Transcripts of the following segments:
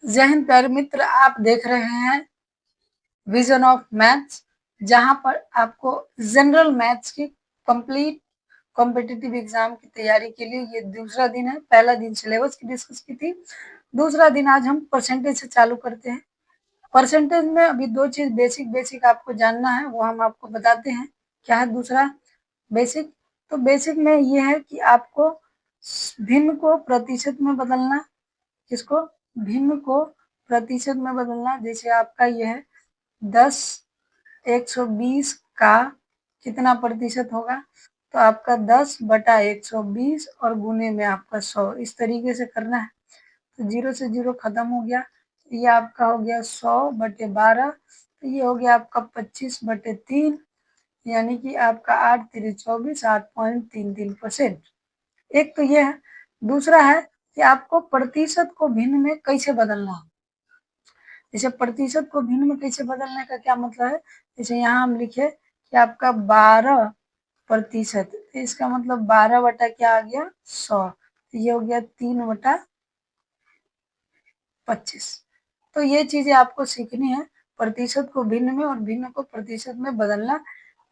जय हिंद प्यारे मित्र, आप देख रहे हैं विजन ऑफ मैथ्स, जहां पर आपको जनरल मैथ्स की कंप्लीट कॉम्पिटिटिव एग्जाम की तैयारी के लिए ये दूसरा दिन है। पहला दिन सिलेबस की डिस्कस की थी, दूसरा दिन आज हम परसेंटेज से चालू करते हैं। परसेंटेज में अभी दो चीज बेसिक बेसिक आपको जानना है, वो हम आपको बताते हैं। क्या है दूसरा बेसिक? तो बेसिक में ये है कि आपको भिन्न को प्रतिशत में बदलना। किसको? भिन्न को प्रतिशत में बदलना। जैसे आपका यह है 10 120 का कितना प्रतिशत होगा? तो आपका 10/120 और गुने में आपका 100, इस तरीके से करना है। तो 0 से 0 खत्म हो गया, ये आपका हो गया 100/12। तो ये हो गया आपका 25/3, यानी कि आपका 8 3 24, 8.33%। एक तो ये है। दूसरा है कि आपको प्रतिशत को भिन्न में कैसे बदलना है। जैसे प्रतिशत को भिन्न में कैसे बदलने का क्या मतलब है? जैसे यहाँ हम लिखे कि आपका 12%, तो इसका मतलब 12 बटा क्या आ गया? 100। तो ये हो गया 3/25। तो ये चीजें आपको सीखनी है, प्रतिशत को भिन्न में और भिन्न को प्रतिशत में बदलना।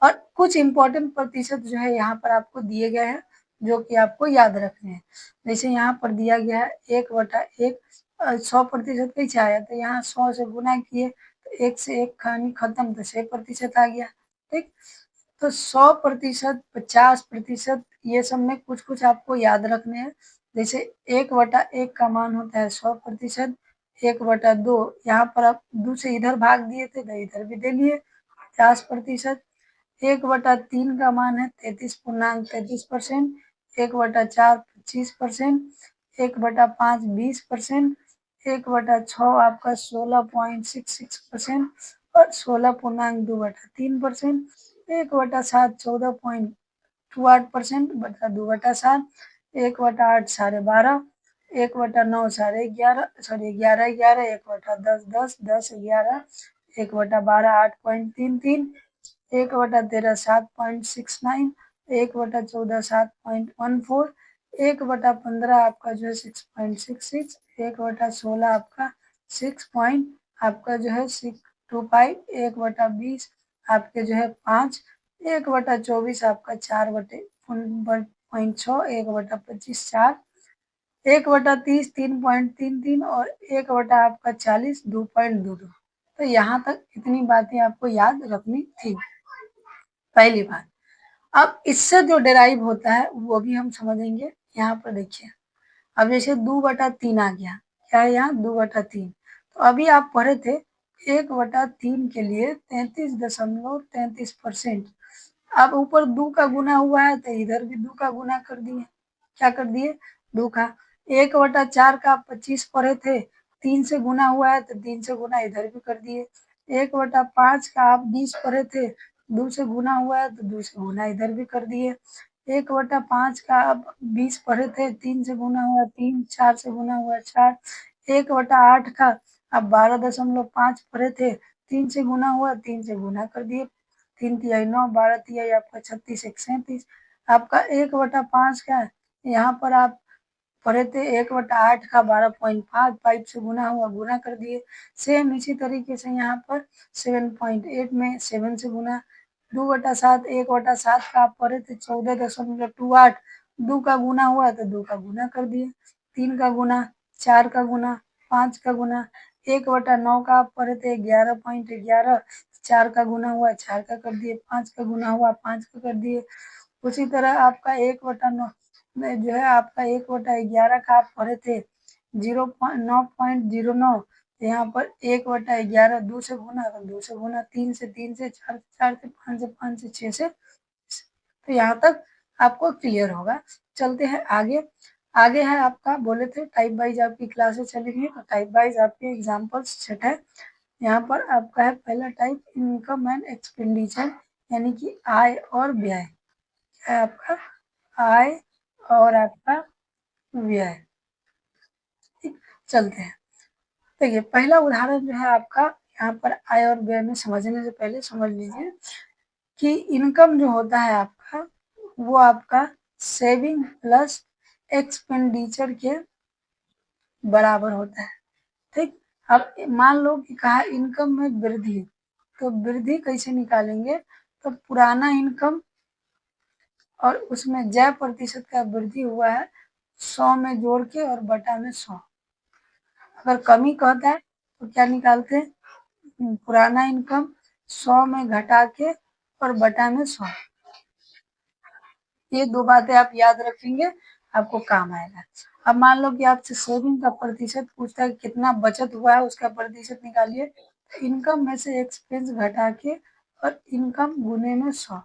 और कुछ इंपॉर्टेंट प्रतिशत जो है यहाँ पर आपको दिए गए हैं, जो कि आपको याद रखने हैं। जैसे यहाँ पर दिया गया है 1/1, 100% कैसे आया? तो यहाँ 100 से गुना किए तो 1 से 1 खानी खत्म, तो 6% आ गया। ठीक, तो 100%, 50%, ये सब में कुछ कुछ आपको याद रखने हैं। जैसे 1/1 का मान होता है 100%, 1/2, यहाँ पर आप 2 से इधर भाग दिए थे तो इधर भी दे लिए 50%। 1/3 का मान है 33.33%, 1/4 25%, 1/5 20%, 1/6 आपका 16.66% और 16.2/3%, 1/7 14.28% बटा 2/7, 1/8 12.5, 1/9 11.5, सॉरी 11.11, 1/10 10, 10.11, 1/12 8.33, 1/13 7.69, 1/14 7.14, 1/15 आपका जो है 6.66, 1/16 आपका 6 पॉइंट आपका जो है 625, 1/20 आपके जो है 5, 1/24 आपका 4/6, 1/25 4, 1/30 3.33 और 1/ आपका 40 2.22। तो यहाँ तक इतनी बातें आपको याद रखनी थी, पहली बात। अब इससे जो डेराइव होता है वो भी हम समझेंगे। यहाँ पर देखिए, अब जैसे 2/3 आ गया, क्या है यहाँ 2/3। तो अभी आप पढ़े थे 1/3 के लिए 33.33%। अब ऊपर 2 का गुना हुआ है तो इधर भी 2 का गुना कर दिए। क्या कर दिए? 2 का। 1/4 का 25 पढ़े थे, 3 से गुना हुआ है तो 3 से गुना इधर भी कर दिए। 1/5 का आप 20 पढ़े थे, 2 से गुना हुआ है तो 2 से गुना इधर भी कर दिए। 1/5 का आप 20 पढ़े थे, 3 से गुना हुआ 3, 4 से गुना हुआ 4। 1/8 का आप 12.5 पढ़े थे, 3 से गुना हुआ 3 से गुना कर दिए। 3 तिहाई 9, 12 तिहाई आपका 36 1 37। आपका 1/5 का यहाँ पर आप पढ़े थे 1/8 का 12.5, 5 से गुना हुआ गुना कर दिए। सेम इसी तरीके से यहाँ पर 7.8 में 7 से गुना। 2/7, 1/7 का आप पढ़े थे 14.28, 2 का गुना हुआ तो 2 का गुना कर दिए। 3 का गुना, 4 का गुना, 5 का गुना। 1/9 का आप पढ़े थे 11.11, 4 का गुना हुआ 4 का कर दिए, 5 का गुना हुआ 5 का कर दिए। उसी तरह आपका 1/9 में जो है आपका 1/11 का आप पढ़े थे 9.09, यहाँ पर 1/11 2 से गुना, 2 से गुना, 3 से 3 से 4 से 4 से 5 से 5 से 6 से। तो यहाँ तक आपको क्लियर होगा। चलते हैं आगे। आगे है आपका, बोले थे टाइप वाइज आपकी क्लासेस चलेंगी, तो टाइप वाइज आपके एग्जाम्पल्स सेट है। यहाँ पर आपका है पहला टाइप इनकम एंड एक्सपेंडिचर, यानी कि आय और व्यय है आपका, आय और आपका व्यय। ठीक, चलते हैं। देखिए पहला उदाहरण जो है आपका, यहाँ पर आय और व्यय में समझने से पहले समझ लीजिए कि इनकम जो होता है आपका, वो आपका सेविंग प्लस एक्सपेंडिचर के बराबर होता है। ठीक। अब मान लो कि कहा इनकम में वृद्धि, तो वृद्धि कैसे निकालेंगे, तो पुराना इनकम और उसमें जय प्रतिशत का वृद्धि हुआ है 100 में जोड़ के और बटा में 100। अगर कमी कहता है तो क्या निकालते हैं, पुराना इनकम 100 में घटा के और बटा में 100। ये दो बातें आप याद रखेंगे, आपको काम आएगा। अब मान लो कि आपसे सेविंग का प्रतिशत पूछता है कितना बचत हुआ है, उसका प्रतिशत निकालिए। इनकम में से एक्सपेंस घटा के और इनकम गुने में 100।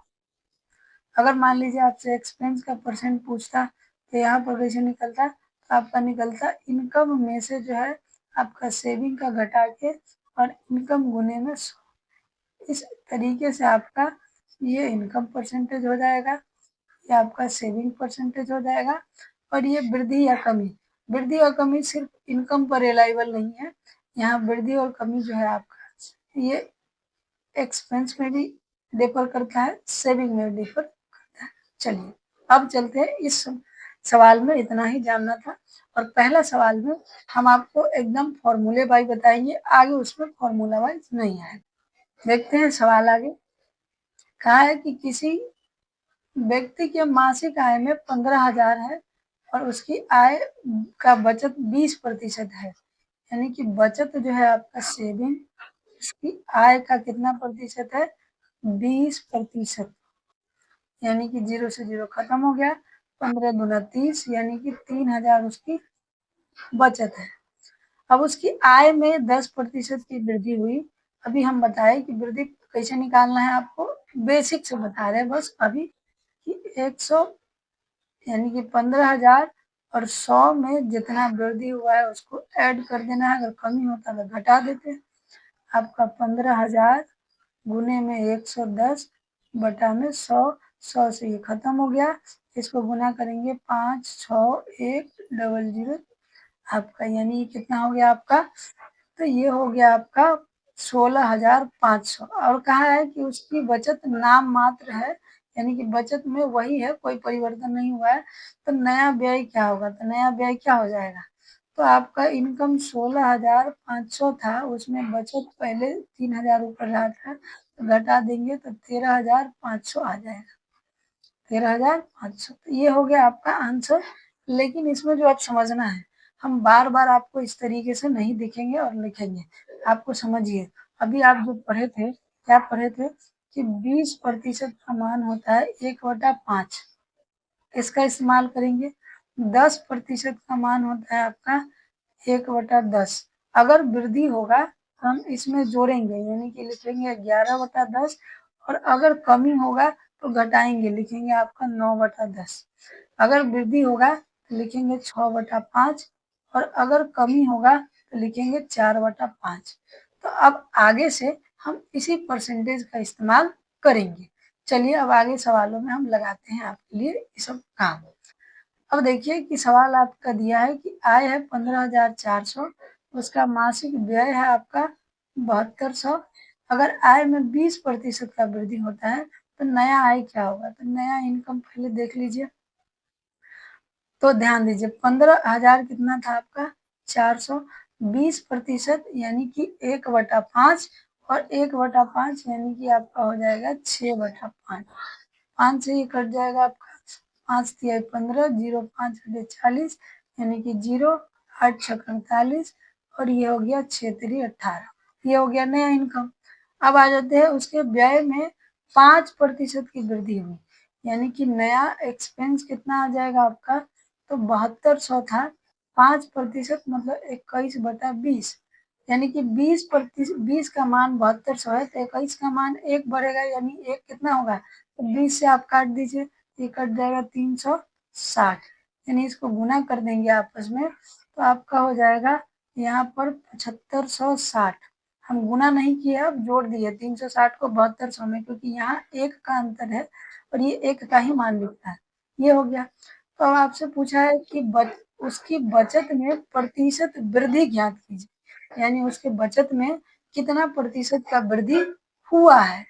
अगर मान लीजिए आपसे एक्सपेंस का परसेंट पूछता तो यहाँ पर कैसे निकलता, तो आपका निकलता इनकम में से जो है आपका सेविंग का घटा के और इनकम गुने में 100। इस तरीके से आपका ये इनकम परसेंटेज हो जाएगा, ये आपका सेविंग परसेंटेज हो जाएगा। और ये वृद्धि या कमी, वृद्धि और कमी सिर्फ इनकम पर रिलायबल नहीं है, यहाँ वृद्धि और कमी जो है आपका ये एक्सपेंस में भी डिफर करता है, सेविंग में भी डिफर करता है। चलिए अब चलते हैं, इस सवाल में इतना ही जानना था। और पहला सवाल में हम आपको एकदम फॉर्मूले वाइज बताएंगे, आगे उसमें फॉर्मूला वाइज नहीं आएगा। देखते हैं सवाल आगे। कहा है कि किसी व्यक्ति के मासिक आय में 15,000 है और उसकी आय का बचत 20% है, यानी कि बचत जो है आपका सेविंग, उसकी आय का कितना प्रतिशत है, 20%, यानी कि 0 से 0 खत्म हो गया, 15 दूना 30, यानी कि 3,000 उसकी बचत है। अब उसकी आय में 10% की वृद्धि हुई। अभी हम बताए कि वृद्धि कैसे निकालना है, आपको बेसिक से बता रहे हैं बस अभी कि 100 यानी कि 15,000 और 100 में जितना वृद्धि हुआ है उसको ऐड कर देना है, अगर कमी होता तो घटा देते हैं। आपका 15,000 गुने में 110 बटा में 100, 100 से ये खत्म हो गया, इसको गुना करेंगे 561000 आपका, यानी कितना हो गया आपका, तो ये हो गया आपका 16,500। और कहा है कि उसकी बचत नाम मात्र है, यानी कि बचत में वही है, कोई परिवर्तन नहीं हुआ है। तो नया व्यय क्या होगा, तो नया व्यय क्या हो जाएगा, तो आपका इनकम 16,500 था, उसमें बचत पहले 3,000 ऊपर रहा था, तो घटा देंगे तो 13,500 आ जाएगा, 13,500। तो ये हो गया आपका आंसर। लेकिन इसमें जो आप समझना है, हम बार बार आपको इस तरीके से नहीं दिखेंगे और लिखेंगे, आपको समझिए। अभी आप जो पढ़े थे, क्या पढ़े थे कि 20% का मान होता है 1/5, इसका इस्तेमाल करेंगे। 10% का मान होता है आपका 1/10। अगर वृद्धि होगा तो हम इसमें जोड़ेंगे, यानी कि लिखेंगे 11/10, और अगर कमी होगा तो घटाएंगे, लिखेंगे आपका 9/10। अगर वृद्धि होगा तो लिखेंगे 6/5, और अगर कमी होगा तो लिखेंगे 4/5। तो अब आगे से हम इसी परसेंटेज का इस्तेमाल करेंगे। चलिए अब आगे सवालों में हम लगाते हैं आपके लिए ये सब काम। अब देखिए कि सवाल आपका दिया है कि आय है 15,400, उसका मासिक व्यय है आपका 7200। अगर आय में 20% का वृद्धि होता है तो नया आय क्या होगा, तो नया इनकम पहले देख लीजिए। तो ध्यान दीजिए 15,000 कितना था आपका 400, 20% यानी कि 1/5, और 1/5 यानी कि आपका हो जाएगा 6/5। 5 से ये कट जाएगा आपका, 5 तिया 15, 0 5 40, यानी कि 0, 8 छक 48, और ये हो गया 6 3 18। ये हो गया नया इनकम। अब आ जाते हैं उसके व्यय में 5% की वृद्धि हुई, यानी कि नया एक्सपेंस कितना आ जाएगा आपका, तो 7200 था, 5% मतलब 21/20, यानी कि 20%, 20 का मान 7200 है तो 21 का मान 1 बढ़ेगा, यानी 1 कितना होगा, तो 20 से आप काट दीजिए, ये कट जाएगा 360, यानी इसको गुना कर देंगे आपस में तो आपका हो जाएगा यहाँ पर 7560। हम गुना नहीं किए, अब जोड़ दिए 360 को 7200 में, क्योंकि यहाँ 1 का अंतर है और ये 1 का ही मान लिखता है। ये हो गया। तो अब आपसे पूछा है कि उसकी बचत में प्रतिशत वृद्धि ज्ञात कीजिए, यानी उसके बचत में कितना प्रतिशत का वृद्धि हुआ है।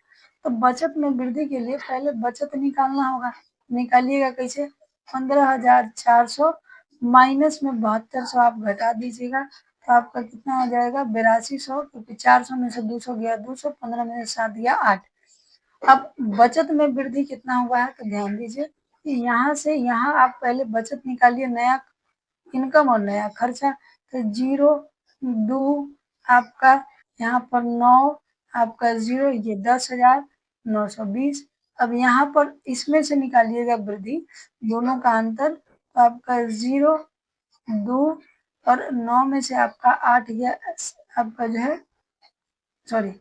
तो बचत में वृद्धि के लिए पहले बचत निकालना होगा। निकालिएगा कैसे, 15,400 माइनस में 7200 आप घटा दीजिएगा, तो आपका कितना आ जाएगा 8200, क्योंकि 400 में से 200 गया 200, 15 में से 7 गया 8। अब बचत में वृद्धि कितना हुआ है, तो ध्यान दीजिए कि यहाँ से यहाँ आप पहले बचत निकालिए, नया इनकम और नया खर्चा। तो 0 2 आपका यहाँ पर 9 आपका 0, ये 10,920। अब यहाँ पर इसमें से निकालिएगा वृद्धि, दोनों का अंतर, तो आपका 0 2 और 9 में से आपका 8 गया, आपका जो है सॉरी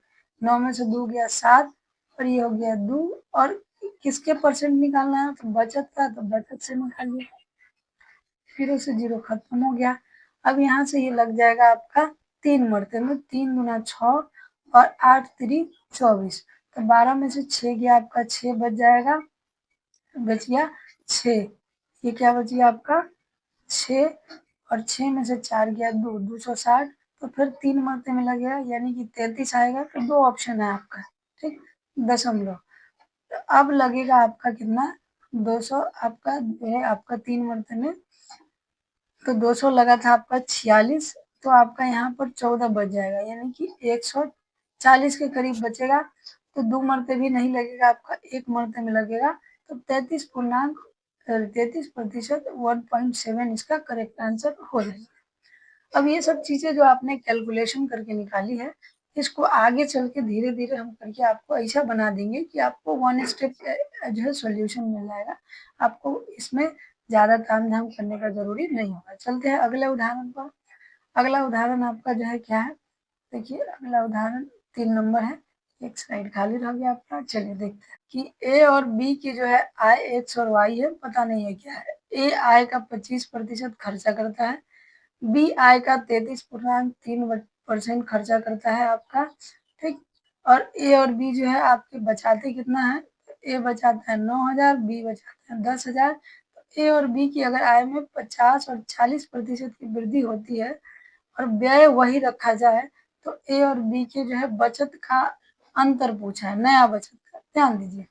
9 में से 2 गया 7, और ये हो गया 2। और किसके परसेंट निकालना है, तो बचत का, तो बचत से निकालिए, 0 से 0 खत्म हो गया। अब यहाँ से ये लग जाएगा आपका 3 मरते में, 3 गुना 6 और 8 3 24, तो 12 में से 6 गया आपका 6 बच जाएगा, बच गया 6। ये क्या बच गया आपका 6, और 6 में से 4 गया 2, 260, तो फिर 3 मरते में लगेगा, यानी कि 33 आएगा। तो 2 ऑप्शन है आपका, ठीक, दशमलव। तो अब लगेगा आपका कितना 200, आपका जो है आपका 3 मरते में, तो 200 लगा था आपका 46, तो आपका यहाँ पर 14 बच जाएगा, यानी कि 140 के करीब बचेगा। तो 2 मरते भी नहीं लगेगा आपका, 1 मरते में लगेगा। तो 33% 1.7 इसका करेक्ट आंसर हो जाएगा। अब ये सब चीजें जो आपने कैलकुलेशन करके निकाली है, इसको आगे चल के धीरे धीरे हम करके आपको ऐसा बना देंगे कि आपको 1 स्टेप जो है सॉल्यूशन मिल जाएगा। आपको इसमें ज्यादा ताम झाम करने का जरूरी नहीं होगा। चलते हैं अगले उदाहरण पर। अगला उदाहरण आपका जो है क्या है, देखिए अगला उदाहरण 3 नंबर है, एक साइड खाली रह गया आपका। चलिए देखते हैं कि ए और बी की जो है आय एक्स और वाई है, पता नहीं है क्या है। ए आय का 25% खर्चा करता है, बी आय का 33.3% खर्चा करता है आपका, ठीक। और ए और बी जो है आपके बचाते कितना है, ए बचाता है 9,000, बी बचाता है 10,000। ए और बी की अगर आय में 50 और 40% की वृद्धि होती है और व्यय वही रखा जाए, तो ए और बी के जो है बचत का अंतर पूछा है, नया बचत का, ध्यान दीजिए।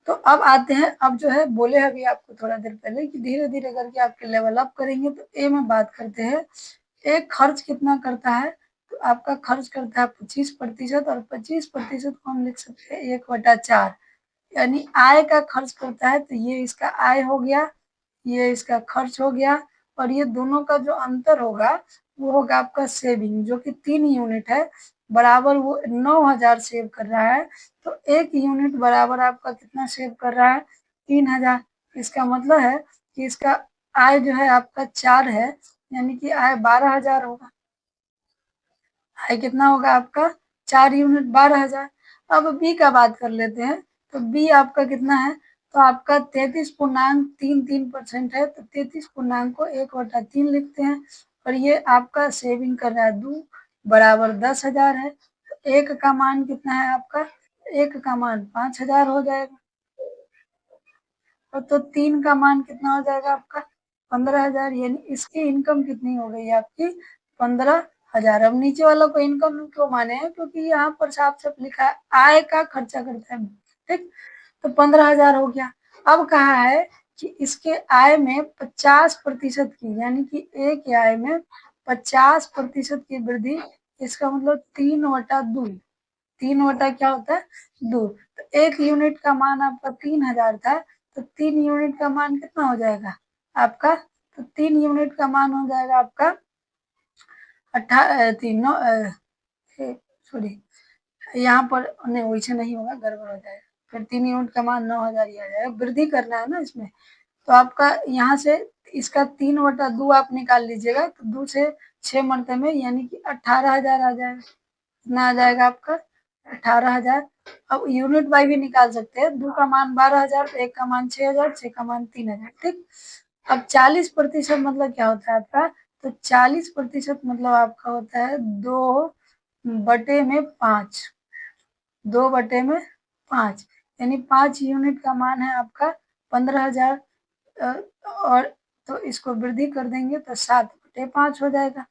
तो अब आते हैं, अब जो है बोले अभी आपको थोड़ा देर पहले कि धीरे धीरे करके आपके लेवल अप करेंगे। तो ए में बात करते हैं, ए खर्च कितना करता है, तो आपका खर्च करता है 25%, और 25% को हम लिख सकते हैं 1/4, यानी आय का खर्च करता है। तो ये इसका आय हो गया, ये इसका खर्च हो गया, और ये दोनों का जो अंतर होगा वो होगा आपका सेविंग, जो कि 3 यूनिट है, बराबर वो 9,000 सेव कर रहा है। तो 1 यूनिट बराबर आपका कितना सेव कर रहा है, 3,000। इसका मतलब है कि इसका आय जो है आपका 4 है, यानी कि आय 12,000 होगा। आय कितना होगा आपका 4 यूनिट 12,000। अब बी का बात कर लेते हैं। तो बी आपका कितना है, तो आपका 33.33% है, तो 33 को 1/3 लिखते हैं। और ये आपका सेविंग कर रहा है 2 बराबर 10,000 है। तो एक का मान कितना है आपका, एक का मान 5,000 हो जाएगा। और तो 3 का मान कितना हो जाएगा आपका 15,000, यानी इसकी इनकम कितनी हो गई आपकी 15,000। अब नीचे वालों को इनकम क्यों माने हैं, क्योंकि यहाँ पर साफ साफ लिखा है आय का खर्चा करता है, ठीक। तो 15,000 हो गया। अब कहा है कि इसके आय में 50% की, यानी कि एक के आय में 50% की वृद्धि, इसका मतलब 3/2। 3 क्या होता है 2। तो 1 यूनिट का मान आपका 3,000 था, तो 3 यूनिट का मान कितना हो जाएगा आपका, तो 3 यूनिट का मान हो जाएगा आपका सॉरी यहाँ पर नहीं, वैसे नहीं होगा, गड़बड़ हो जाएगा। फिर 3 यूनिट का मान 9,000 ही आ जाएगा, वृद्धि करना है ना इसमें। तो आपका यहाँ से इसका 3/2 आप निकाल लीजिएगा, तो 2 से 6 मरते में, यानी कि 18,000 आ जाएगा। कितना आ जाएगा आपका 18,000। अब यूनिट बाई भी निकाल सकते हैं, 2 का मान 12,000, 1 का मान 6,000, 6 का मान 3,000, ठीक। अब 40% मतलब क्या होता है आपका, तो 40% मतलब आपका होता है 2/5, 2/5, यानी 5 यूनिट का मान है आपका 15,000। और तो इसको वृद्धि कर देंगे तो 7/5 हो जाएगा।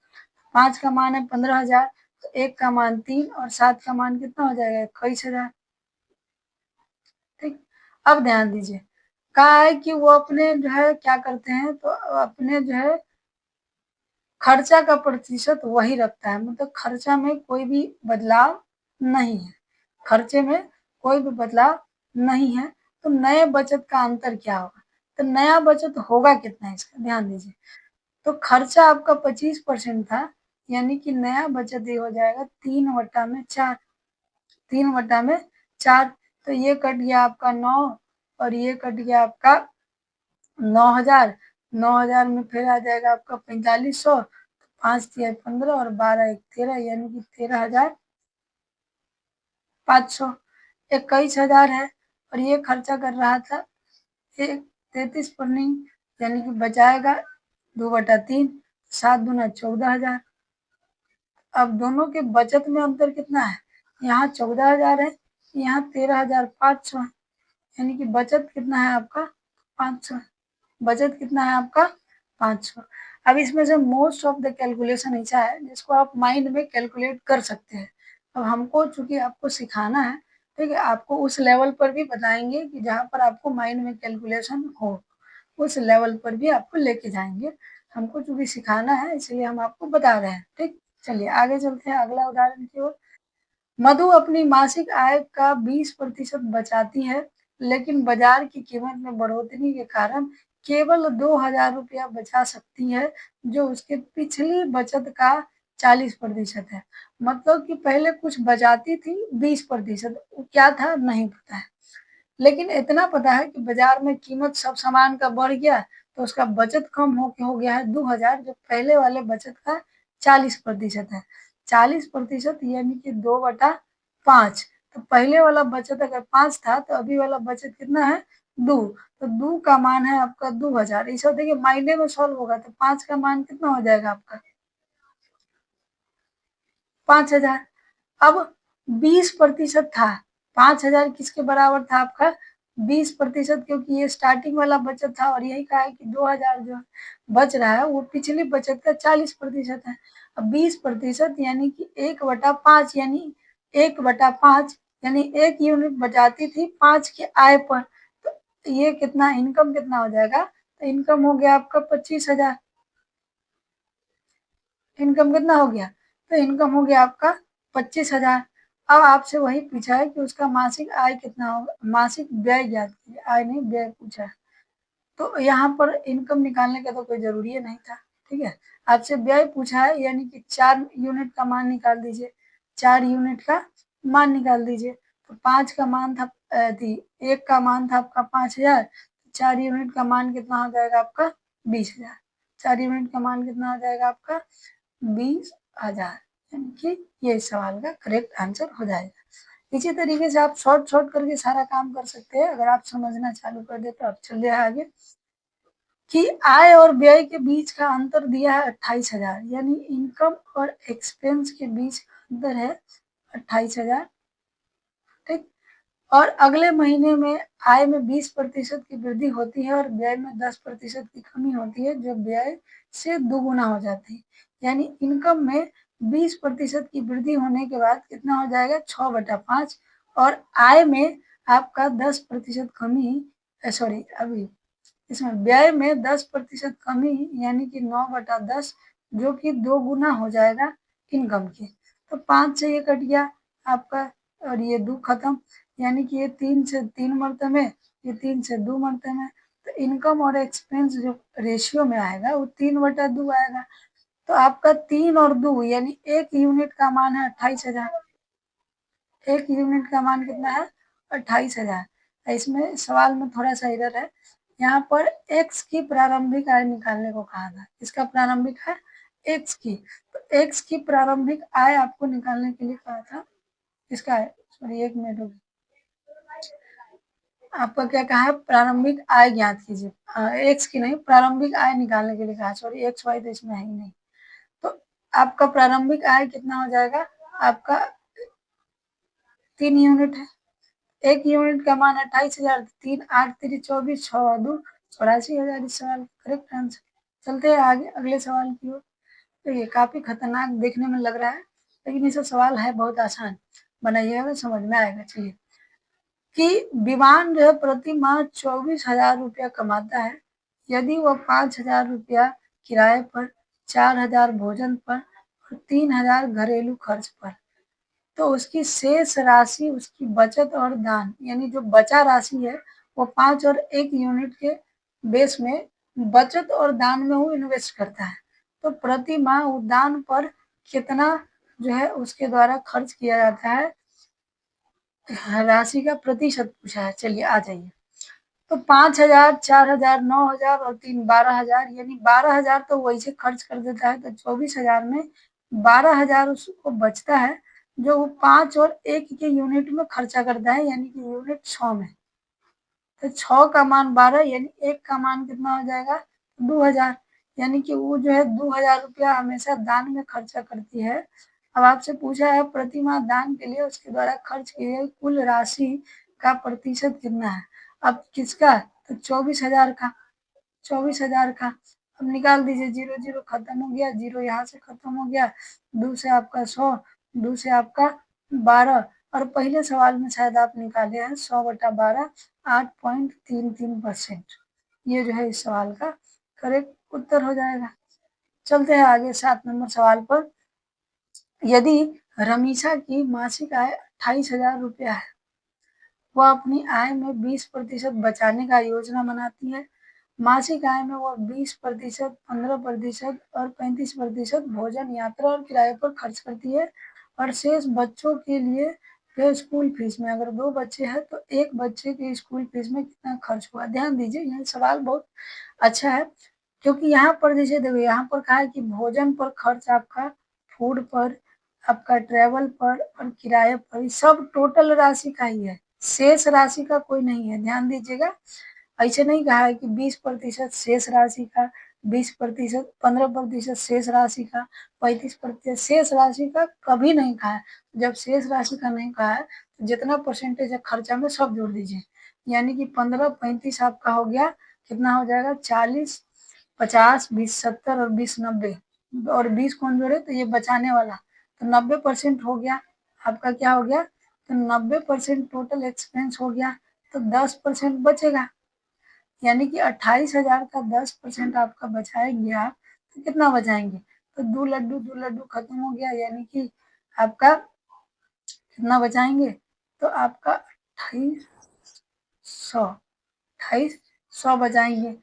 5 का मान है 15,000, तो 1 का मान 3 और 7 का मान कितना हो जाएगा 21,000, ठीक। अब ध्यान दीजिए, कहा है कि वो अपने जो है क्या करते हैं, तो अपने जो है खर्चा का प्रतिशत वही रखता है, मतलब खर्चा में कोई भी बदलाव नहीं है, खर्चे में कोई भी बदलाव नहीं है। तो नए बचत का अंतर क्या होगा? तो नया बचत होगा कितना इसका ध्यान दीजिए। तो खर्चा आपका 25% था, यानी कि नया बचत ये हो जाएगा 3/4, 3/4। तो ये कट गया आपका 9 और ये कट गया आपका 9,000। 9,000 में फिर आ जाएगा आपका 4500, 5×3 = 15 और 12×1 = 13, यानी कि 13,500। 21,000 है और ये खर्चा कर रहा था 33 परनिंग, यानी कि बचाएगा 2/3, 7×2 = 14,000। अब दोनों के बचत में अंतर कितना है? यहाँ 14,000 है, यहाँ 13,500 है, यानी कि बचत कितना है आपका 500। बचत कितना है आपका 500। अब इसमें से मोस्ट ऑफ द कैलकुलेशन ऐसा है जिसको आप माइंड में कैलकुलेट कर सकते हैं। अब हमको चूंकि आपको सिखाना है, ठीक है, आपको उस लेवल पर भी बताएंगे कि जहाँ पर आपको माइंड में कैलकुलेशन हो, उस लेवल पर भी आपको लेके जाएंगे। हमको चूंकि सिखाना है इसलिए हम आपको बता रहे हैं, ठीक। चलिए आगे चलते हैं अगला उदाहरण की ओर। मधु अपनी मासिक आय का 20% बचाती है, लेकिन बाजार की कीमत में बढ़ोतरी के कारण केवल 2,000 रुपया बचा सकती है, जो उसके पिछली बचत का 40% है। मतलब कि पहले कुछ बचाती थी 20%, क्या था नहीं पता है, लेकिन इतना पता है कि बाजार में कीमत सब सामान का बढ़ गया, तो उसका बचत कम हो गया है 2,000, जो पहले वाले बचत का 40% है। 40% यानी कि 2/5। तो पहले वाला बचत अगर 5 था तो अभी वाला बचत कितना है 2। तो 2 का मान है आपका 2,000। इसे देखिए माइने में सॉल्व होगा तो 5 का मान कितना हो जाएगा आपका 5,000। अब 20% था, 5,000 किसके बराबर था आपका 20%, क्योंकि ये स्टार्टिंग वाला बचत था और यही कहा है कि 2,000 जो बच रहा है वो पिछली बचत का 40% है। अब 20% यानी कि 1/5, यानी 1/5, यानी 1 यूनिट बचाती थी 5 के आय पर। तो ये कितना इनकम कितना हो जाएगा? तो इनकम हो गया आपका 25,000। इनकम कितना हो गया? तो इनकम हो गया आपका 25,000। अब आपसे वही पूछा है कि उसका मासिक आय कितना होगा, मासिक व्यय ज्ञात कीजिए, आय नहीं व्यय पूछा है। तो यहाँ पर इनकम निकालने का तो कोई जरूरी नहीं था, ठीक है। आपसे व्यय पूछा है, यानी कि 4 यूनिट का मान निकाल दीजिए, 4 यूनिट का मान निकाल दीजिए। तो 5 का मान था थी, 1 का मान था आपका 5,000, 4 यूनिट का मान कितना हो जाएगा आपका 20,000। 4 यूनिट का मान कितना हो जाएगा आपका 20,000, यानी कि ये इस सवाल का करेक्ट आंसर हो जाएगा। इसी तरीके से आप शॉर्ट शॉर्ट करके सारा काम कर सकते हैं। अगर आप समझना चालू कर दे तो आप चलिए आगे कि आय और व्यय के बीच का अंतर दिया है 28,000, यानी इनकम और एक्सपेंस के बीच का अंतर है 28,000, ठीक। और अगले महीने में आय में 20% की वृद्धि होती है और व्यय में 10% की कमी होती है, जो व्यय से दुगुना हो जाती है। यानी इनकम में 20% की वृद्धि होने के बाद कितना हो जाएगा 6/5, और आय में आपका 10% कमी, सॉरी अभी इसमें व्यय में 10% कमी, यानी कि 9/10, जो कि 2 गुना हो जाएगा इनकम के। तो 5 से ये कट गया आपका और ये 2 खत्म, यानी कि ये 3 से 3 मरते में, ये 3 से 2 मरते में। तो इनकम और एक्सपेंस जो रेशियो में आएगा वो 3/2 आएगा। तो आपका 3 और 2 यानी 1 यूनिट का मान है 28,000। 1 यूनिट का मान कितना है 28,000। इसमें सवाल में थोड़ा सा एरर है, यहाँ पर x की प्रारंभिक आय निकालने को कहा था। इसका प्रारंभिक है x की, तो x की प्रारंभिक आय आपको निकालने के लिए कहा था। इसका है सॉरी 1 मिनट होगी, आपका क्या कहा है प्रारंभिक आय ज्ञात कीजिए, x की नहीं प्रारंभिक आय निकालने के लिए कहा, सॉरी एक्स वाई तो इसमें है ही नहीं। तो आपका प्रारंभिक आय कितना हो जाएगा आपका 3 यूनिट है, 1 यूनिट का मान 28,000, 3 8 3 24, 6 और 2 84,000। इस सवाल का करेक्ट आंसर। चलते हैं आगे अगले सवाल की ओर। तो ये काफी खतरनाक देखने में लग रहा है, लेकिन ये सवाल है बहुत आसान, बनाइएगा समझ में आएगा। चलिए कि विमान जो है प्रति माह 24,000 रुपया कमाता है, यदि वह 5,000 रुपया किराए पर 4,000 भोजन पर और 3,000 घरेलू खर्च पर। तो उसकी शेष राशि उसकी बचत और दान, यानी जो बचा राशि है वो 5 और 1 यूनिट के बेस में बचत और दान में वो इन्वेस्ट करता है। तो प्रति माह वो दान पर कितना जो है उसके द्वारा खर्च किया जाता है, राशि का प्रतिशत पूछा है। चलिए आ जाइए। तो 5,000, 4,000, 9,000 और 12,000, यानी 12,000 तो वैसे खर्च कर देता है। तो 24,000 में 12,000 उसको बचता है, जो वो 5 और 1 के यूनिट में खर्चा करता है, यानी कि यूनिट 6 में। तो 6 का मान 12, यानी 1 का मान कितना हो जाएगा, 2,000। यानी कि वो जो है 2,000 रुपया हमेशा दान में खर्चा करती है। अब आपसे पूछा है प्रति माह दान के लिए उसके द्वारा खर्च की गई कुल राशि का प्रतिशत कितना है। अब किसका, तो 24,000 का, 24,000 का। अब निकाल दीजिए, 0 0 खत्म हो गया, 0 यहाँ से खत्म हो गया, 2 से आपका 100, 2 से आपका 12, और पहले सवाल में शायद आप निकाले हैं 100/12, 8.33%। ये जो है इस सवाल का करेक्ट उत्तर हो जाएगा। चलते हैं आगे 7 नंबर सवाल पर। यदि रमीशा की मासिक आय 28,000 रुपया है, वह अपनी आय में 20% बचाने का योजना बनाती है। मासिक आय में वह 20%, 15% और 35% भोजन, यात्रा और किराए पर खर्च करती है, और शेष बच्चों के लिए जो स्कूल फीस में, अगर 2 बच्चे हैं तो एक बच्चे के स्कूल फीस में कितना खर्च हुआ। ध्यान दीजिए, यह सवाल बहुत अच्छा है, क्योंकि यहाँ पर जैसे देखो, यहाँ पर कहा है कि भोजन पर खर्च आपका, फूड पर, आपका ट्रेवल पर और किराए पर, सब टोटल राशि का ही है, शेष राशि का कोई नहीं है। ध्यान दीजिएगा, ऐसे नहीं कहा है कि 20% शेष राशि का, 20%, 15% शेष राशि का, 35% शेष राशि का, कभी नहीं कहा है। जब शेष राशि का नहीं कहा है तो जितना परसेंटेज है खर्चा में सब जोड़ दीजिए, यानी कि 15, 35 आपका हो गया, कितना हो जाएगा, 40, 50, 20, 70 और 20, 90, और 20 कौन जोड़े, तो ये बचाने वाला, तो 90% हो गया आपका। क्या हो गया, तो 90% टोटल एक्सपेंस हो गया, तो 10% बचेगा, यानी कि 28,000 का 10% आपका बचाएंगे आप, तो कितना बचाएंगे, तो 2 लड्डू खत्म हो गया, यानी कि आपका कितना बचाएंगे, तो आपका 28,100 बचाएंगे।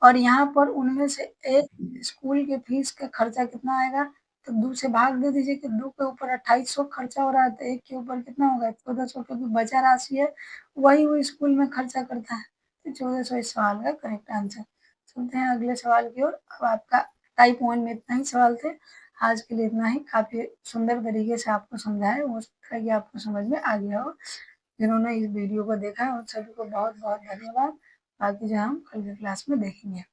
और यहाँ पर उनमें से एक स्कूल के फीस का खर्चा कितना आएगा, तो 2 से भाग दे दीजिए कि 2 के ऊपर 2800 खर्चा हो रहा है, तो 1 के ऊपर कितना होगा, 1400, क्योंकि बचा राशि है वही वो स्कूल में खर्चा करता है। तो 1400 इस सवाल का करेक्ट आंसर। चलते हैं अगले सवाल की ओर। अब आपका टाइप 1 में इतना ही सवाल थे, आज के लिए इतना ही। काफी सुंदर तरीके से आपको समझाया, हो सकता है कि आपको समझ में आ गया हो। जिन्होंने इस वीडियो को देखा है उन सभी को बहुत बहुत धन्यवाद। बाकी जो हम कल की क्लास में देखेंगे।